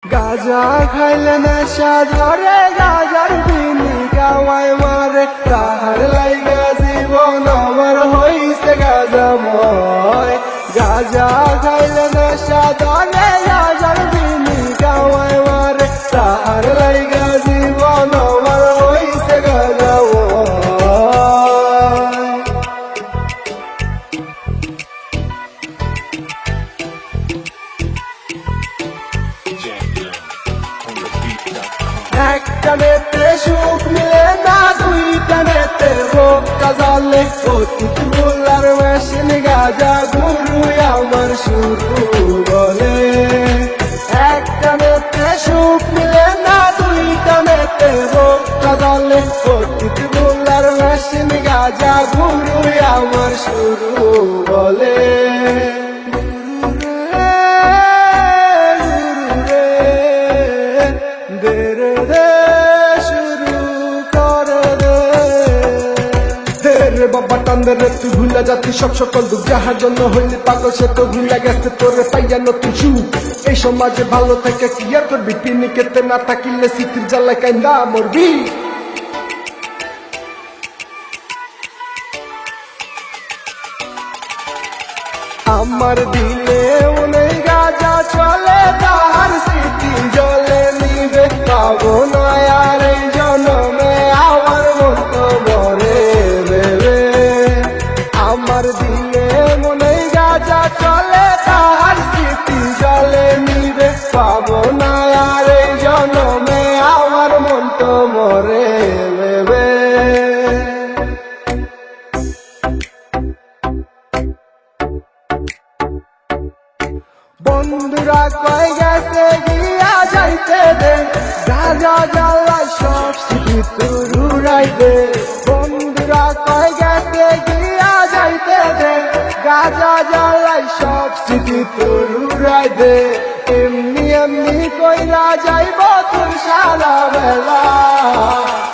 গাজা খাইলে নেশা ধরে গাজার বিনি গাওয়ায় মারে তাহার লাইগা জীবন আমার হইছে গাজাময়। গাজা খাইলে নেশা ধরে গাজার বিনি গাওয়ায় মারে তাহার লাইগা জীবন আমার হইছে গাজাময়। একটা নেতে সুখ মিলে না, দুইটা নেতে বোকা জালে অতীত বলার মেশিন গাজা গুরু আমার শুরু বলে। একটা নেতে সুখ মিলে না, দুইটা নেতে বোকা জালে অতীত বলার মেশিন গাজা গুরু আমার শুরু বলে। বাবা টান্দে রে তুই ভুলা যাতি সব সকল দুঃখ যাহার জন্য হইলি পাগল সে তো ভুলা গেছে তোরে পাইয়া নতুন সুখ। এই সমাজে ভালো থেকে কি আর করবি, পিনিকেতে না থাকিলে স্মৃতির জ্বালায় কাইন্দা মরবি। আমার দিলে অনেক গাজা চলে তাহার স্মৃতি জলে নিবে পাবো না আর এই জন্মে আমার মতো মরে ভেবে। আমার দিলে মনে গাজা চলে তাহার স্মৃতি জলে নিবে পাবো না আর এই জন্মে আমার মতো মরে ভেবে। বন্ধুরা কয় গেছে গিয়া যাইতে দে গাজা জ্বালায় সব স্মৃতি তোর উড়াই দে। বন্ধুরা কয় গেছে গিয়া যাইতে দে গাজা জ্বালায় সব স্মৃতি তোর উড়াই দে। এমনি এমনি কইরা যাইব তোর সারা বেলা,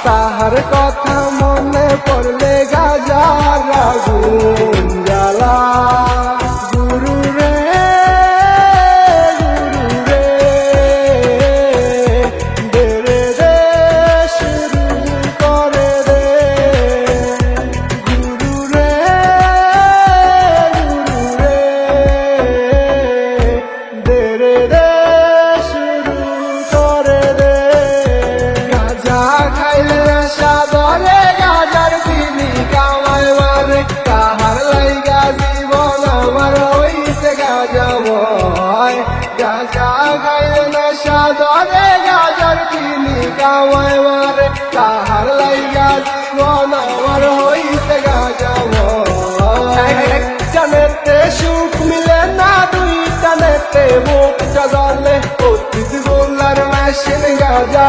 তাহার কথা মনে পড়লে গাজার আগুন জ্বালা। গুরু রে গাজা খাইলে নেশা ধরে গাজার চিনি কামায় মারে তাহার লাইগা জীবন আমার হইছে গাজাময়। একটা নেতে সুখ মিলে না, দুইটা নেতে বুকটা জ্বলে অতীত বলার মেশিন গাজা